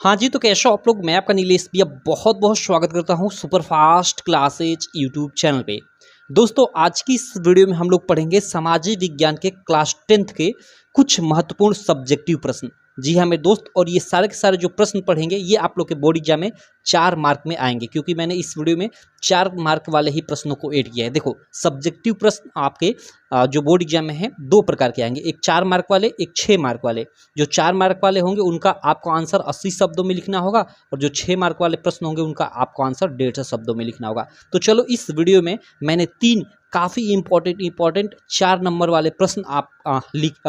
हाँ जी, तो कैसे हो आप लोग। मैं आपका नीलेश भैया बहुत बहुत स्वागत करता हूँ super fast classes YouTube channel पे। दोस्तों, आज की इस वीडियो में हम लोग पढ़ेंगे सामाजिक विज्ञान के क्लास 10th के कुछ महत्वपूर्ण सब्जेक्टिव प्रश्न। जी हाँ मेरे दोस्त, और ये सारे के सारे जो प्रश्न पढ़ेंगे ये आप लोग के बोर्ड एग्जाम में 4 मार्क में आएंगे, क्योंकि मैंने इस वीडियो में 4 मार्क वाले ही प्रश्नों को ऐड किया है। देखो, सब्जेक्टिव प्रश्न आपके जो बोर्ड एग्जाम में है 2 प्रकार के आएंगे, एक 4 मार्क वाले, एक 6 मार्क वाले। जो 4 मार्क वाले होंगे उनका आपको आंसर 80 शब्दों में लिखना होगा, और जो 6 मार्क वाले प्रश्न होंगे उनका आपको आंसर 150 शब्दों में लिखना होगा। तो चलो, इस वीडियो में मैंने 3 काफ़ी इंपॉर्टेंट 4 नंबर वाले प्रश्न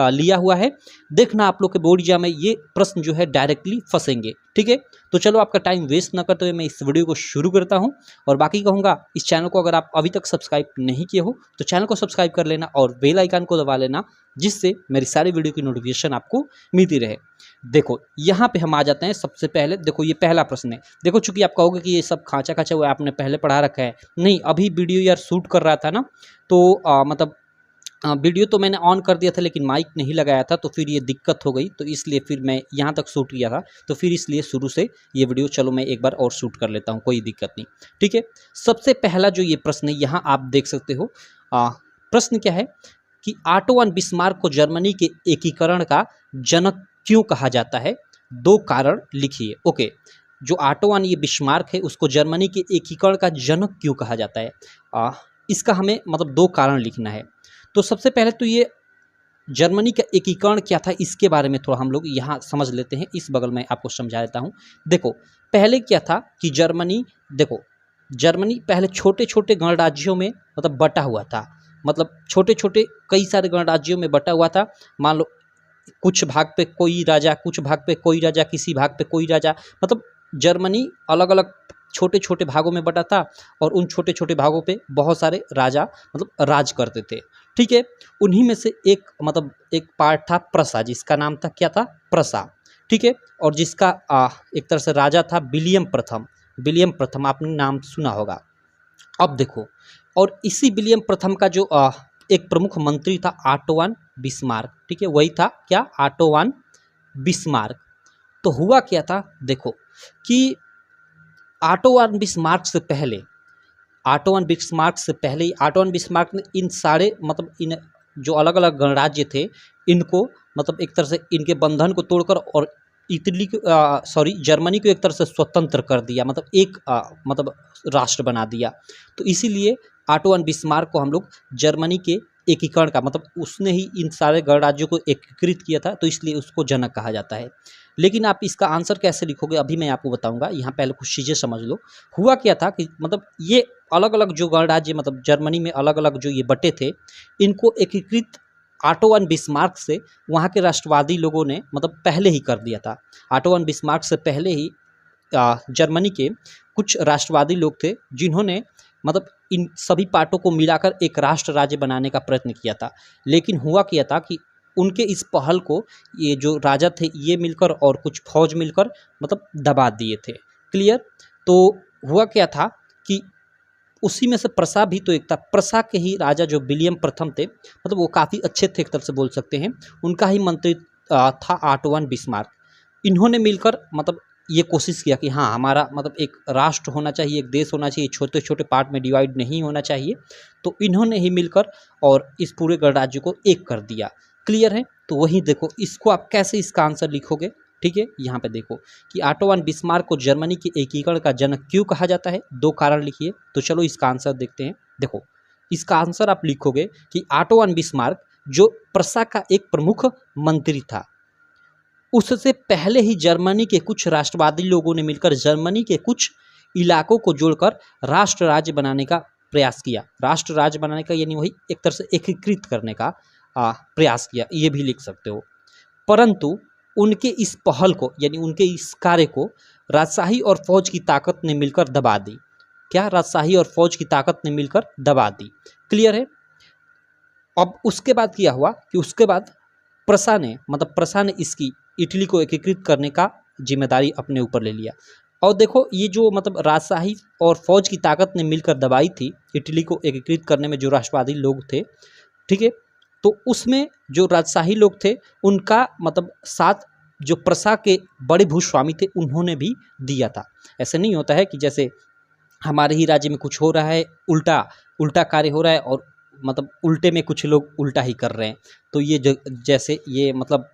लिया हुआ है। देखना आप लोग के बोर्ड एग्जाम में ये प्रश्न जो है डायरेक्टली फंसेंगे। ठीक है, तो चलो आपका टाइम वेस्ट न करते हुए मैं इस वीडियो को शुरू करता हूं। और बाकी कहूँगा, इस चैनल को अगर आप अभी तक सब्सक्राइब नहीं किए हो तो चैनल को सब्सक्राइब कर लेना और बेल आइकन को दबा लेना, जिससे मेरी सारी वीडियो की नोटिफिकेशन आपको मिलती रहे। देखो, यहाँ पे हम आ जाते हैं। सबसे पहले देखो, ये पहला प्रश्न है। देखो, चूंकि आप कहोगे कि ये सब खांचा खांचा हुआ आपने पहले पढ़ा रखा है, नहीं, अभी वीडियो यार शूट कर रहा था ना, तो मतलब वीडियो तो मैंने ऑन कर दिया था लेकिन माइक नहीं लगाया था, तो फिर ये दिक्कत हो गई, तो इसलिए फिर मैं यहाँ तक शूट किया था, तो फिर इसलिए शुरू से ये वीडियो चलो मैं एक बार और शूट कर लेता हूँ, कोई दिक्कत नहीं। ठीक है, सबसे पहला जो ये प्रश्न है यहाँ आप देख सकते हो। प्रश्न क्या है कि ऑटो वन बिस्मार्क को जर्मनी के एकीकरण का जनक क्यों कहा जाता है? 2 कारण लिखिए। ओके, जो ऑटो वन ये बिस्मार्क है उसको जर्मनी के एकीकरण का जनक क्यों कहा जाता है? इसका हमें मतलब 2 कारण लिखना है। तो सबसे पहले तो ये जर्मनी का एकीकरण क्या था इसके बारे में थोड़ा हम लोग यहाँ समझ लेते हैं। इस बगल में आपको समझा देता हूँ। देखो, पहले क्या था कि जर्मनी पहले छोटे छोटे गणराज्यों में मतलब बटा हुआ था। मतलब छोटे छोटे कई सारे गणराज्यों में बटा हुआ था। मान लो कुछ भाग पे कोई राजा, कुछ भाग पे कोई राजा, किसी भाग पे कोई राजा, मतलब जर्मनी अलग अलग छोटे छोटे भागों में बटा था, और उन छोटे छोटे भागों पे बहुत सारे राजा मतलब राज करते थे। ठीक है, उन्हीं में से एक मतलब एक पार्ट था प्रसा, जिसका नाम था क्या था? प्रसा। ठीक है, और जिसका एक तरह से राजा था विलियम प्रथम आपने नाम सुना होगा। अब देखो, और इसी विलियम प्रथम का जो एक प्रमुख मंत्री था ऑटो वन बिस्मार्क। ठीक है, वही था क्या? Auto von Bismarck. तो हुआ क्या था, देखो कि ऑटो वन बिस्मार्क से पहले ऑटो वन बिस्मार्क ने इन सारे मतलब इन जो अलग अलग गणराज्य थे इनको मतलब एक तरह से इनके बंधन को तोड़कर और जर्मनी को एक तरह से स्वतंत्र कर दिया, मतलब एक मतलब राष्ट्र बना दिया। तो इसीलिए ऑटो वन बिस्मार्क को हम लोग जर्मनी के एकीकरण का मतलब उसने ही इन सारे गणराज्यों को एकीकृत किया था, तो इसलिए उसको जनक कहा जाता है। लेकिन आप इसका आंसर कैसे लिखोगे अभी मैं आपको बताऊंगा। यहाँ पहले कुछ चीज़ें समझ लो। हुआ क्या था कि मतलब ये अलग अलग जो गणराज्य मतलब जर्मनी में अलग अलग जो ये बटे थे, इनको एकीकृत ऑटो वन बिस्मार्क से वहाँ के राष्ट्रवादी लोगों ने मतलब पहले ही कर दिया था। ऑटो वन बिस्मार्क से पहले ही जर्मनी के कुछ राष्ट्रवादी लोग थे जिन्होंने मतलब इन सभी पार्टों को मिलाकर एक राष्ट्र राज्य बनाने का प्रयत्न किया था। लेकिन हुआ क्या था कि उनके इस पहल को ये जो राजा थे ये मिलकर और कुछ फौज मिलकर मतलब दबा दिए थे। क्लियर? तो हुआ क्या था कि उसी में से प्रसा भी तो एक था। प्रसा के ही राजा जो विलियम प्रथम थे, मतलब वो काफ़ी अच्छे थे एक तरह से बोल सकते हैं, उनका ही मंत्री था ऑटो वन बिस्मार्क। इन्होंने मिलकर मतलब ये कोशिश किया कि हाँ, हमारा मतलब एक राष्ट्र होना चाहिए, एक देश होना चाहिए, छोटे छोटे पार्ट में डिवाइड नहीं होना चाहिए। तो इन्होंने ही मिलकर और इस पूरे गणराज्य को एक कर दिया। क्लियर है? तो वही देखो, इसको आप कैसे इसका आंसर लिखोगे। ठीक है, यहाँ पे देखो कि ऑटो वन बिस्मार्क को जर्मनी के एकीकरण का जनक क्यों कहा जाता है, 2 कारण लिखिए। तो चलो इसका आंसर देखते हैं। देखो, इसका आंसर आप लिखोगे कि ऑटो वन बिस्मार्क जो प्रसा का एक प्रमुख मंत्री था, उससे पहले ही जर्मनी के कुछ राष्ट्रवादी लोगों ने मिलकर जर्मनी के कुछ इलाकों को जोड़कर राष्ट्र राज्य बनाने का प्रयास किया। राष्ट्र राज्य बनाने का यानी वही एक तरह से एकीकृत करने का प्रयास किया, ये भी लिख सकते हो। परंतु उनके इस पहल को यानी उनके इस कार्य को राजशाही और फौज की ताकत ने मिलकर दबा दी। क्या? राजशाही और फौज की ताकत ने मिलकर दबा दी। क्लियर है? अब उसके बाद क्या हुआ कि उसके बाद प्रसा ने इसकी इटली को एकीकृत करने का जिम्मेदारी अपने ऊपर ले लिया। और देखो, ये जो मतलब राजशाही और फौज की ताकत ने मिलकर दबाई थी इटली को एकीकृत करने में जो राष्ट्रवादी लोग थे, ठीक है, तो उसमें जो राजशाही लोग थे उनका मतलब साथ जो प्रसा के बड़े भूस्वामी थे उन्होंने भी दिया था। ऐसा नहीं होता है कि जैसे हमारे ही राज्य में कुछ हो रहा है, उल्टा उल्टा कार्य हो रहा है और मतलब उल्टे में कुछ लोग उल्टा ही कर रहे हैं। तो ये जैसे ये मतलब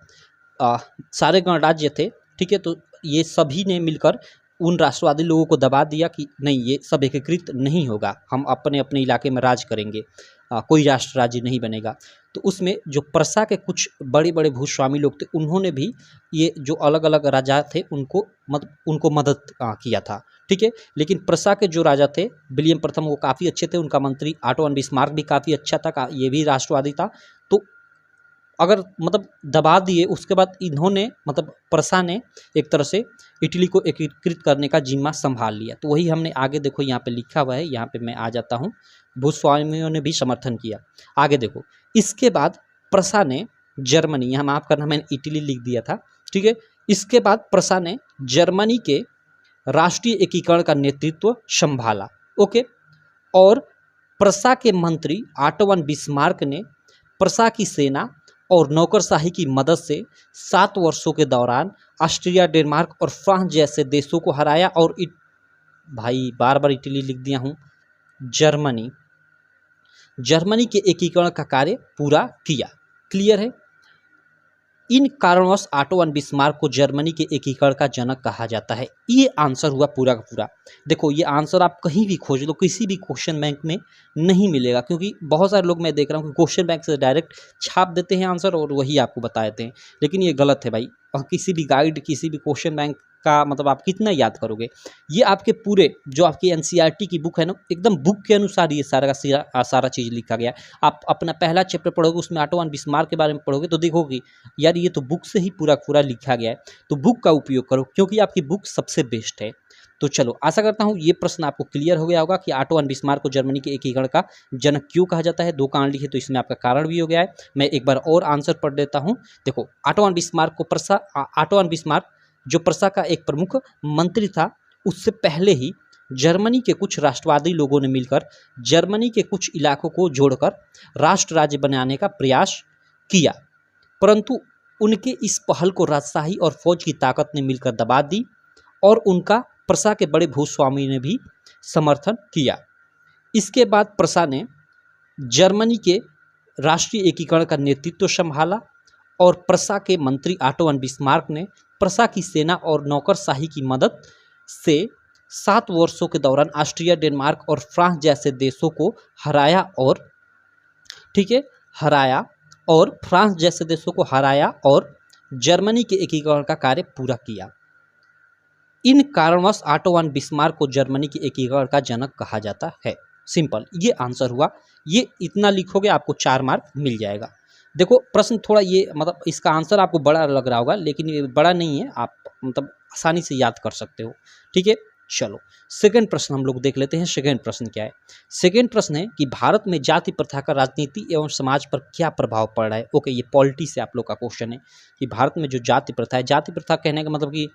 सारे गणराज्य थे, ठीक है, तो ये सभी ने मिलकर उन राष्ट्रवादी लोगों को दबा दिया कि नहीं, ये सब एकीकृत नहीं होगा, हम अपने अपने इलाके में राज करेंगे, कोई राष्ट्र राज्य नहीं बनेगा। तो उसमें जो प्रसा के कुछ बड़े बड़े भूस्वामी लोग थे उन्होंने भी ये जो अलग अलग राजा थे उनको मदद किया था, ठीक है। लेकिन प्रसा के जो राजा थे विलियम प्रथम वो काफ़ी अच्छे थे, उनका मंत्री ऑटो वन बिस्मार्क भी काफ़ी अच्छा था, ये भी राष्ट्रवादी था। तो अगर मतलब दबा दिए, उसके बाद इन्होंने मतलब प्रसा ने एक तरह से इटली को एकीकृत करने का जिम्मा संभाल लिया। तो वही हमने आगे देखो यहाँ पे लिखा हुआ है, यहाँ पे मैं आ जाता हूँ, भूस्वामियों ने भी समर्थन किया। आगे देखो, इसके बाद प्रसा ने जर्मनी, यहाँ माफ करना मैंने इटली लिख दिया था, ठीक है। इसके बाद प्रसा ने जर्मनी के राष्ट्रीय एकीकरण का नेतृत्व संभाला, ओके। और प्रसा के मंत्री ऑटो वन बिस्मार्क ने प्रसा की सेना और नौकरशाही की मदद से 7 वर्षों के दौरान ऑस्ट्रिया, डेनमार्क और फ्रांस जैसे देशों को हराया और भाई बार बार इटली लिख दिया हूँ, जर्मनी के एकीकरण का कार्य पूरा किया। क्लियर है। इन कारणवश ऑटो वन बिस्मार्क को जर्मनी के एकीकरण का जनक कहा जाता है। ये आंसर हुआ पूरा का पूरा। देखो ये आंसर आप कहीं भी खोज लो, किसी भी क्वेश्चन बैंक में नहीं मिलेगा, क्योंकि बहुत सारे लोग मैं देख रहा हूँ कि क्वेश्चन बैंक से डायरेक्ट छाप देते हैं आंसर और वही आपको बता देते हैं, लेकिन ये गलत है भाई। और किसी भी गाइड, किसी भी क्वेश्चन बैंक का मतलब आप कितना याद करोगे, ये आपके पूरे जो आपकी एनसीईआरटी की बुक है ना, एकदम बुक के अनुसार ये सारा का सारा चीज़ लिखा गया है। आप अपना पहला चैप्टर पढ़ोगे, उसमें ऑटो वन बिस्मार्क के बारे में पढ़ोगे तो देखोगे यार ये तो बुक से ही पूरा पूरा लिखा गया है। तो बुक का उपयोग करो, क्योंकि आपकी बुक सबसे बेस्ट है। तो चलो, आशा करता हूँ ये प्रश्न आपको क्लियर हो गया होगा कि ऑटो वन बिस्मार्क को जर्मनी के एकीकरण का जनक क्यों कहा जाता है। 2 कारण लिखे तो इसमें आपका कारण भी हो गया है। मैं एक बार और आंसर पढ़ देता हूँ। देखो, ऑटो वन बिस्मार्क जो प्रसा का एक प्रमुख मंत्री था, उससे पहले ही जर्मनी के कुछ राष्ट्रवादी लोगों ने मिलकर जर्मनी के कुछ इलाकों को जोड़कर राष्ट्र राज्य बनाने का प्रयास किया, परंतु उनके इस पहल को राजशाही और फौज की ताकत ने मिलकर दबा दी और उनका प्रसा के बड़े भूस्वामी ने भी समर्थन किया। इसके बाद प्रसा ने जर्मनी के राष्ट्रीय एकीकरण का नेतृत्व संभाला और प्रसा के मंत्री ऑटो वन बिस्मार्क ने प्रसा की सेना और नौकरशाही की मदद से 7 वर्षों के दौरान ऑस्ट्रिया, डेनमार्क और फ्रांस जैसे देशों को हराया और जर्मनी के एकीकरण का कार्य पूरा किया। इन कारणवश ऑटो वन बिस्मार्क को जर्मनी के एकीकरण का जनक कहा जाता है। सिंपल, ये आंसर हुआ। ये इतना लिखोगे आपको 4 मार्क मिल जाएगा। देखो प्रश्न थोड़ा ये मतलब इसका आंसर आपको बड़ा लग रहा होगा, लेकिन ये बड़ा नहीं है, आप मतलब आसानी से याद कर सकते हो, ठीक है। चलो सेकंड प्रश्न हम लोग देख लेते हैं। सेकंड प्रश्न क्या है? सेकंड प्रश्न है कि भारत में जाति प्रथा का राजनीति एवं समाज पर क्या प्रभाव पड़ रहा है। ओके, ये पॉलिटी से आप लोग का क्वेश्चन है कि भारत में जो जाति प्रथा है, जाति प्रथा कहने का मतलब कि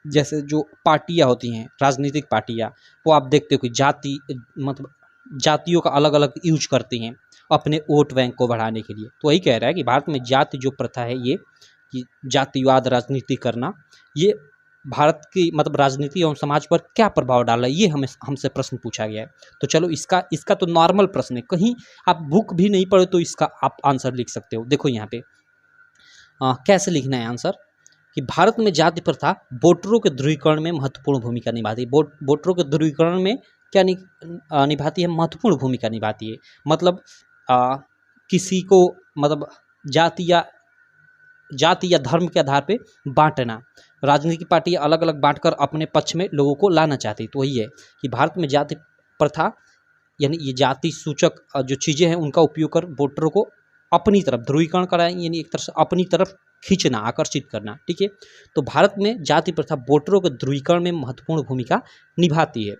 जैसे जो पार्टियां होती हैं, राजनीतिक पार्टियां, वो आप देखते हो कि जाति मतलब जातियों का अलग अलग यूज करती हैं अपने वोट बैंक को बढ़ाने के लिए। तो वही कह रहा है कि भारत में जाति जो प्रथा है, ये कि जातिवाद राजनीति करना, ये भारत की मतलब राजनीति एवं समाज पर क्या प्रभाव डाला है, ये हमसे प्रश्न पूछा गया है। तो चलो इसका तो नॉर्मल प्रश्न है, कहीं आप बुक भी नहीं पढ़े तो इसका आप आंसर लिख सकते हो। देखो यहाँ पे कैसे लिखना है आंसर कि भारत में जाति प्रथा वोटरों के ध्रुवीकरण में महत्वपूर्ण भूमिका निभाती है। वोटरों के ध्रुवीकरण में क्या निभाती है? महत्वपूर्ण भूमिका निभाती है। मतलब किसी को मतलब जाति या धर्म के आधार पे बांटना, राजनीतिक पार्टी अलग अलग बांटकर अपने पक्ष में लोगों को लाना चाहती है। तो वही है कि भारत में जाति प्रथा यानी ये जाति सूचक जो चीज़ें हैं उनका उपयोग कर वोटरों को अपनी तरफ ध्रुवीकरण कराएं, यानी एक तरह से अपनी तरफ खींचना, आकर्षित करना, ठीक है। तो भारत में जाति प्रथा वोटरों के ध्रुवीकरण में महत्वपूर्ण भूमिका निभाती है।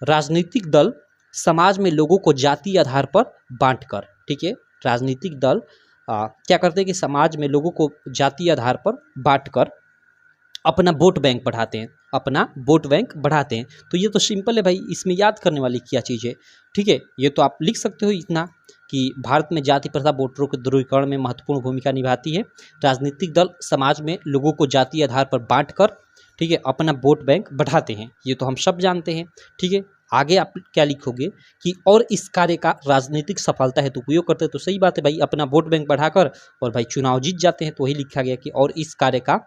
राजनीतिक दल समाज में लोगों को जाति आधार पर बांटकर, ठीक है, राजनीतिक दल क्या करते हैं कि समाज में लोगों को जाति आधार पर बांटकर अपना वोट बैंक बढ़ाते हैं। तो ये तो सिंपल है भाई, इसमें याद करने वाली क्या चीज़ है, ठीक है। ये तो आप लिख सकते हो इतना कि भारत में जाति प्रथा वोटरों के ध्रुवीकरण में महत्वपूर्ण भूमिका निभाती है। राजनीतिक दल समाज में लोगों को जातीय आधार पर बांटकर, ठीक है, अपना वोट बैंक बढ़ाते हैं, ये तो हम सब जानते हैं। ठीक है, आगे आप क्या लिखोगे कि और इस कार्य का राजनीतिक सफलता हेतु उपयोग करते हैं, तो सही बात है भाई, अपना वोट बैंक बढ़ाकर और भाई चुनाव जीत जाते हैं, तो वही लिखा गया कि और इस कार्य का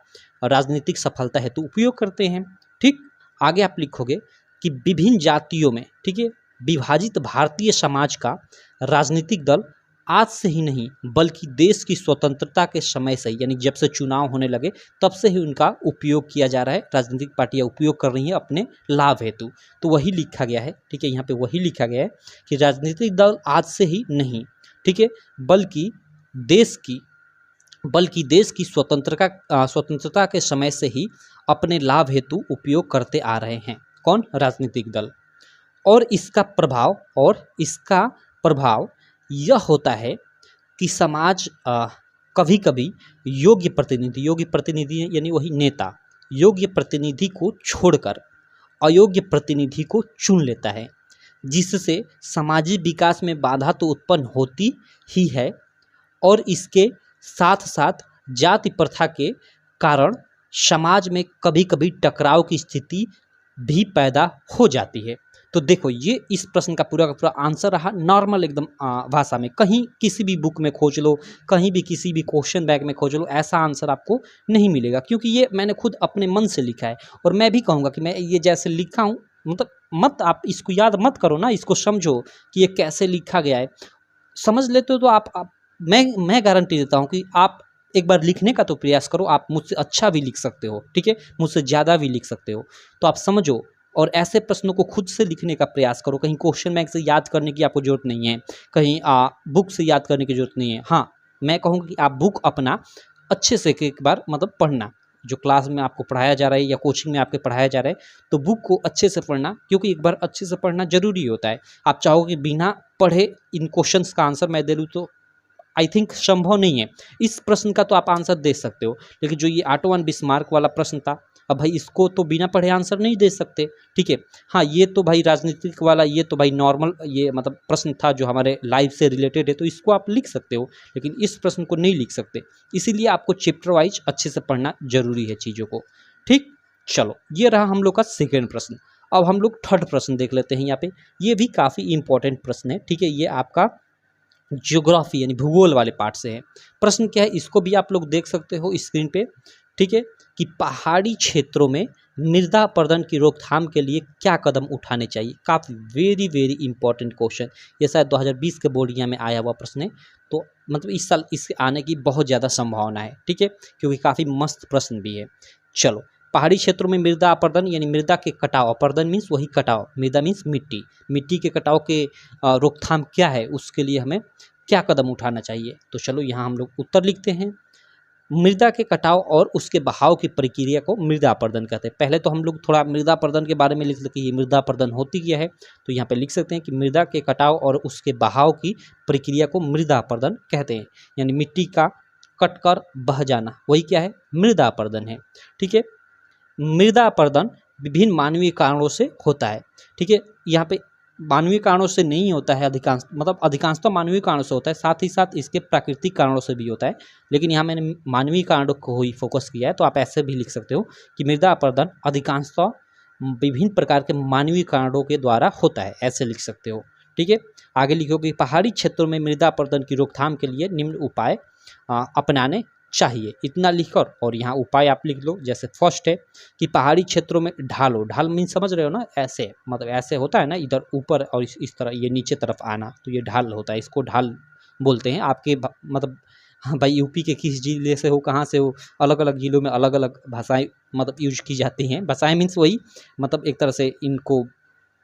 राजनीतिक सफलता हेतु उपयोग करते हैं। ठीक, आगे आप लिखोगे कि विभिन्न जातियों में, ठीक है, विभाजित भारतीय समाज का राजनीतिक दल आज से ही नहीं बल्कि देश की स्वतंत्रता के समय से ही, यानी जब से चुनाव होने लगे तब से ही उनका उपयोग किया जा रहा है, राजनीतिक पार्टियां उपयोग कर रही हैं अपने लाभ हेतु, तो वही लिखा गया है। ठीक है, यहाँ पे वही लिखा गया है कि राजनीतिक दल आज से ही नहीं, ठीक है, बल्कि देश की स्वतंत्रता के समय से ही अपने लाभ हेतु उपयोग करते आ रहे हैं। कौन? राजनीतिक दल। और इसका प्रभाव यह होता है कि समाज कभी कभी योग्य प्रतिनिधि यानी वही नेता योग्य प्रतिनिधि को छोड़कर अयोग्य प्रतिनिधि को चुन लेता है, जिससे सामाजिक विकास में बाधा तो उत्पन्न होती ही है और इसके साथ साथ जाति प्रथा के कारण समाज में कभी कभी टकराव की स्थिति भी पैदा हो जाती है। तो देखो, ये इस प्रश्न का पूरा आंसर रहा नॉर्मल एकदम भाषा में, कहीं किसी भी बुक में खोज लो, कहीं भी किसी भी क्वेश्चन बैंक में खोज लो, ऐसा आंसर आपको नहीं मिलेगा, क्योंकि ये मैंने खुद अपने मन से लिखा है। और मैं भी कहूँगा कि मैं ये जैसे लिखा हूँ, मतलब आप इसको याद मत करो ना, इसको समझो कि ये कैसे लिखा गया है। समझ लेते हो तो मैं गारंटी देता हूँ कि आप एक बार लिखने का तो प्रयास करो, आप मुझसे अच्छा भी लिख सकते हो, ठीक है, मुझसे ज़्यादा भी लिख सकते हो। तो आप समझो और ऐसे प्रश्नों को खुद से लिखने का प्रयास करो। कहीं क्वेश्चन बैंक से याद करने की आपको जरूरत नहीं है, कहीं बुक से याद करने की जरूरत नहीं है। हाँ, मैं कहूँगा कि आप बुक अपना अच्छे से एक बार पढ़ना, जो क्लास में आपको पढ़ाया जा रहा है या कोचिंग में आपके पढ़ाया जा रहा है, तो बुक को अच्छे से पढ़ना, क्योंकि एक बार अच्छे से पढ़ना जरूरी होता है। आप चाहोगे बिना पढ़े इन क्वेश्चंस का आंसर मैं दे दूँ तो आई थिंक संभव नहीं है। इस प्रश्न का तो आप आंसर दे सकते हो, लेकिन जो ये ऑटो वन बिस्मार्क वाला प्रश्न था, अब भाई इसको तो बिना पढ़े आंसर नहीं दे सकते, ठीक है। हाँ, ये तो भाई राजनीतिक वाला, ये तो भाई नॉर्मल ये प्रश्न था जो हमारे लाइफ से रिलेटेड है, तो इसको आप लिख सकते हो, लेकिन इस प्रश्न को नहीं लिख सकते। इसीलिए आपको चैप्टर वाइज अच्छे से पढ़ना जरूरी है चीज़ों को, ठीक। चलो, ये रहा हम लोग का सेकेंड प्रश्न। अब हम लोग थर्ड प्रश्न देख लेते हैं। यहाँ पे ये भी काफ़ी इंपॉर्टेंट प्रश्न है, ठीक है। ये आपका ज्योग्राफी यानी भूगोल वाले पार्ट से है। प्रश्न क्या है, इसको भी आप लोग देख सकते हो स्क्रीन पे, ठीक है, कि पहाड़ी क्षेत्रों में मृदा अपरदन की रोकथाम के लिए क्या कदम उठाने चाहिए। काफ़ी वेरी इंपॉर्टेंट क्वेश्चन, ये शायद 2020 के बोर्ड एग्जाम में आया हुआ प्रश्न है, तो इस साल इसके आने की बहुत ज़्यादा संभावना है, ठीक है, क्योंकि काफ़ी मस्त प्रश्न भी है। चलो, पहाड़ी क्षेत्रों में मृदा अपरदन यानी मृदा के कटाव, अपरदन मीन्स वही कटाव, मृदा मीन्स मिट्टी के कटाव के रोकथाम क्या है, उसके लिए हमें क्या कदम उठाना चाहिए। तो चलो यहाँ हम लोग उत्तर लिखते हैं। मृदा के कटाव और उसके बहाव की प्रक्रिया को मृदा अपरदन कहते हैं। पहले तो हम लोग थोड़ा मृदा अपरदन के बारे में लिख लेते हैं, ये मृदा अपरदन होती क्या है, तो यहाँ पे लिख सकते हैं कि मृदा के कटाव और उसके बहाव की प्रक्रिया को मृदा अपरदन कहते हैं, यानी मिट्टी का कटकर बह जाना, वही क्या है, मृदा अपरदन है, ठीक है। मृदा अपरदन विभिन्न मानवीय कारणों से होता है, ठीक है। यहाँ पे मानवीय कारणों से नहीं होता है, अधिकांशतः मानवीय कारणों से होता है, साथ ही साथ इसके प्राकृतिक कारणों से भी होता है, लेकिन यहाँ मैंने मानवीय कारणों को ही फोकस किया है। तो आप ऐसे भी लिख सकते हो कि मृदा अपरदन अधिकांशतः विभिन्न प्रकार के मानवीय कारणों के द्वारा होता है, ऐसे लिख सकते हो, ठीक है। आगे लिखोगे पहाड़ी क्षेत्रों में मृदा अपरदन की रोकथाम के लिए निम्न उपाय अपनाने चाहिए, इतना लिखकर और यहाँ उपाय आप लिख लो। जैसे फर्स्ट है कि पहाड़ी क्षेत्रों में ढाल मीन समझ रहे हो ना, ऐसे ऐसे होता है ना, इधर ऊपर और इस तरह ये नीचे तरफ आना, तो ये ढाल होता है, इसको ढाल बोलते हैं। आपके हाँ भाई, यूपी के किस जिले से हो, कहाँ से हो, अलग अलग जिलों में अलग अलग भाषाएं यूज की जाती हैं। भाषाएं मीन्स वही एक तरह से इनको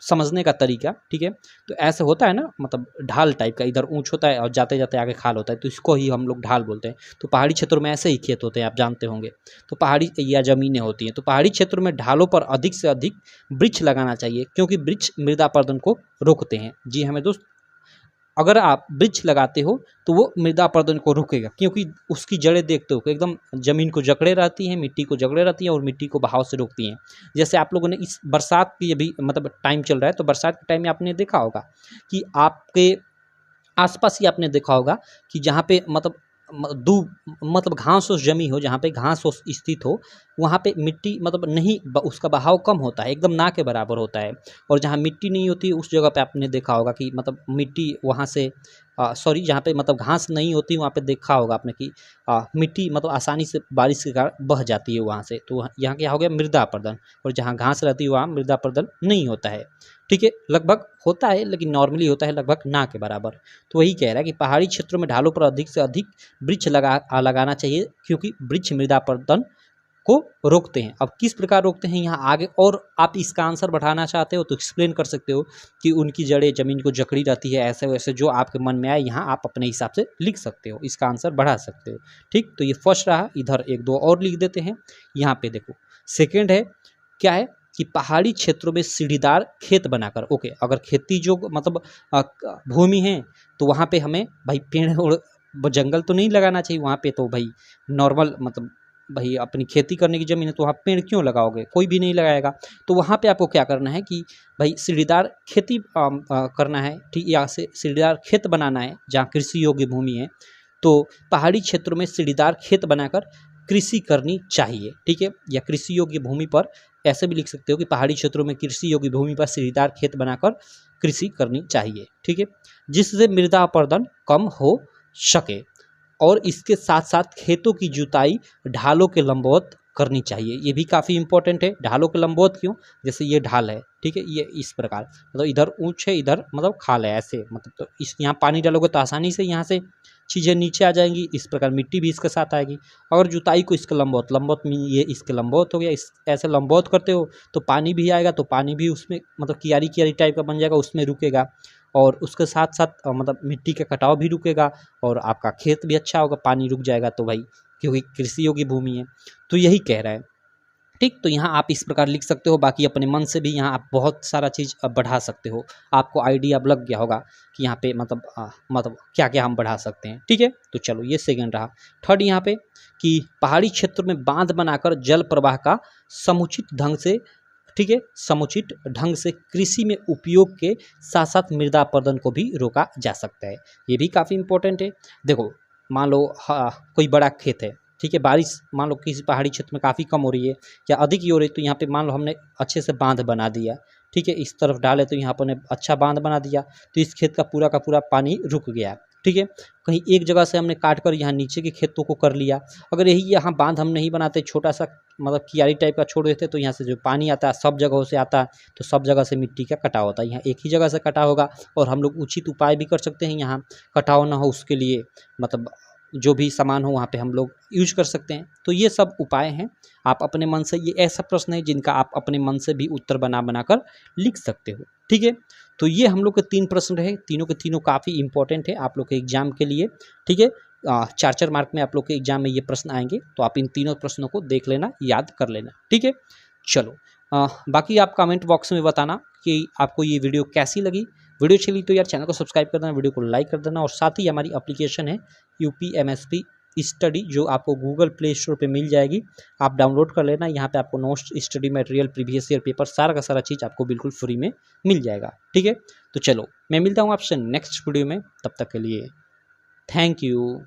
समझने का तरीका, ठीक है। तो ऐसे होता है ना, ढाल टाइप का, इधर ऊंच होता है और जाते जाते आगे खाल होता है, तो इसको ही हम लोग ढाल बोलते हैं। तो पहाड़ी क्षेत्रों में ऐसे ही खेत होते हैं, आप जानते होंगे, तो पहाड़ी या ज़मीनें होती हैं। तो पहाड़ी क्षेत्रों में ढालों पर अधिक से अधिक वृक्ष लगाना चाहिए, क्योंकि वृक्ष मृदा अपरदन को रोकते हैं। जी हमें दोस्त, अगर आप वृक्ष लगाते हो तो वो मृदा अपरदन को रोकेगा, क्योंकि उसकी जड़ें देखते हो एकदम ज़मीन को जकड़े रहती हैं, मिट्टी को जकड़े रहती हैं और मिट्टी को बहाव से रोकती हैं। जैसे आप लोगों ने इस बरसात की अभी टाइम चल रहा है, तो बरसात के टाइम में आपने देखा होगा कि आसपास ही आपने देखा होगा कि जहाँ पे मतलब मतलब घास ओस जमी हो, जहाँ पे घास ओस स्थित हो, वहाँ पे मिट्टी मतलब नहीं उसका बहाव कम होता है, एकदम ना के बराबर होता है। और जहाँ मिट्टी नहीं होती उस जगह पे आपने देखा होगा कि मतलब मिट्टी वहाँ से सॉरी, जहाँ पे मतलब घास नहीं होती वहाँ पे देखा होगा आपने कि मिट्टी मतलब आसानी से बारिश के कारण बह जाती है वहाँ से। तो यहाँ क्या हो गया, मृदा अपरदन। और जहाँ घास रहती है वहाँ मृदा अपरदन नहीं होता है। ठीक है, लगभग होता है लेकिन नॉर्मली होता है लगभग ना के बराबर। तो वही कह रहा है कि पहाड़ी क्षेत्रों में ढालों पर अधिक से अधिक वृक्ष लगाना चाहिए, क्योंकि वृक्ष मृदा अपरदन को रोकते हैं। अब किस प्रकार रोकते हैं यहाँ आगे, और आप इसका आंसर बढ़ाना चाहते हो तो एक्सप्लेन कर सकते हो कि उनकी जड़ें जमीन को जकड़ी रहती है, ऐसे वैसे जो आपके मन में आए यहाँ आप अपने हिसाब से लिख सकते हो, इसका आंसर बढ़ा सकते हो। ठीक, तो ये फर्स्ट रहा। इधर एक दो और लिख देते हैं। यहाँ पे देखो सेकेंड है, क्या है कि पहाड़ी क्षेत्रों में सीढ़ीदार खेत बनाकर, ओके, अगर खेती जो मतलब भूमि है तो वहाँ पे हमें भाई पेड़ और जंगल तो नहीं लगाना चाहिए वहाँ पे, तो भाई नॉर्मल मतलब भाई अपनी खेती करने की ज़मीन है तो वहाँ पेड़ क्यों लगाओगे, कोई भी नहीं लगाएगा। तो वहाँ पे आपको क्या करना है कि भाई सीढ़ीदार खेती करना है, ठीक, या से सीढ़ीदार खेत बनाना है जहाँ कृषि योग्य भूमि है। तो पहाड़ी क्षेत्रों में सीढ़ीदार खेत बनाकर कृषि करनी चाहिए। ठीक है, या कृषि योग्य भूमि पर ऐसे भी लिख सकते हो कि पहाड़ी क्षेत्रों में कृषि योग्य भूमि पर सीढ़ीदार खेत बनाकर कृषि करनी चाहिए। ठीक है, जिससे मृदा अपरदन कम हो सके। और इसके साथ साथ खेतों की जुताई ढालों के लंबवत करनी चाहिए। ये भी काफ़ी इंपॉर्टेंट है। ढालों के लंबवत क्यों, जैसे ये ढाल है, ठीक है, ये इस प्रकार मतलब इधर ऊंच है इधर मतलब खाल है, ऐसे मतलब, तो इस यहाँ पानी डालोगे तो आसानी से यहाँ से चीज़ें नीचे आ जाएंगी। इस प्रकार मिट्टी भी इसके साथ आएगी। अगर जुताई को इसके लंबवत, लंबवत में ये इसके लंबवत हो गया, इस ऐसे लंबवत करते हो तो पानी भी आएगा, तो पानी भी उसमें मतलब कियारी कियारी टाइप का बन जाएगा, उसमें रुकेगा। और उसके साथ साथ मतलब मिट्टी का कटाव भी रुकेगा और आपका खेत भी अच्छा होगा, पानी रुक जाएगा तो भाई, क्योंकि कृषि योग्य भूमि है। तो यही कह रहा है। ठीक, तो यहाँ आप इस प्रकार लिख सकते हो। बाकी अपने मन से भी यहाँ आप बहुत सारा चीज़ बढ़ा सकते हो। आपको आइडिया अब लग गया होगा कि यहाँ पे मतलब क्या क्या हम बढ़ा सकते हैं। ठीक है, तो चलो ये सेकंड रहा। थर्ड यहाँ पे कि पहाड़ी क्षेत्र में बांध बनाकर जल प्रवाह का समुचित ढंग से, ठीक है, समुचित ढंग से कृषि में उपयोग के साथ साथ मृदा अपरदन को भी रोका जा सकता है। ये भी काफ़ी इंपॉर्टेंट है। देखो मान लो कोई बड़ा खेत है, ठीक है, बारिश मान लो किसी पहाड़ी क्षेत्र में काफ़ी कम हो रही है या अधिक ही हो रही है, तो यहाँ पे मान लो हमने अच्छे से बांध बना दिया, ठीक है, इस तरफ डाले तो यहाँ पर ने अच्छा बांध बना दिया, तो इस खेत का पूरा पानी रुक गया। ठीक है, कहीं एक जगह से हमने काट कर यहाँ नीचे के खेतों को कर लिया। अगर यही यहाँ बांध हम नहीं बनाते, छोटा सा मतलब कियारी टाइप का छोड़ देते, तो यहाँ से जो पानी आता है सब जगहों से आता है, तो सब जगह से मिट्टी का कटाव होता है। यहाँ एक ही जगह से कटा होगा। और हम लोग उचित उपाय भी कर सकते हैं, यहाँ कटाव ना हो उसके लिए, मतलब जो भी सामान हो वहाँ पे हम लोग यूज कर सकते हैं। तो ये सब उपाय हैं। आप अपने मन से, ये ऐसा प्रश्न है जिनका आप अपने मन से भी उत्तर बना कर लिख सकते हो। ठीक है, तो ये हम लोग के 3 प्रश्न रहे, तीनों के तीनों काफ़ी इंपॉर्टेंट है आप लोग के एग्जाम के लिए। ठीक है, 4-4 मार्क में आप लोग के एग्जाम में ये प्रश्न आएंगे, तो आप इन तीनों प्रश्नों को देख लेना, याद कर लेना। ठीक है, चलो बाकी आप कमेंट बॉक्स में बताना कि आपको ये वीडियो कैसी लगी। वीडियो चली तो यार चैनल को सब्सक्राइब कर देना, वीडियो को लाइक कर देना, और साथ ही हमारी एप्लीकेशन है UPMSP स्टडी, जो आपको गूगल प्ले स्टोर पे मिल जाएगी, आप डाउनलोड कर लेना। यहाँ पे आपको notes, study material, previous year paper, सारा का सारा चीज़ आपको बिल्कुल फ्री में मिल जाएगा। ठीक है, तो चलो मैं मिलता हूँ आपसे नेक्स्ट वीडियो में, तब तक के लिए थैंक यू।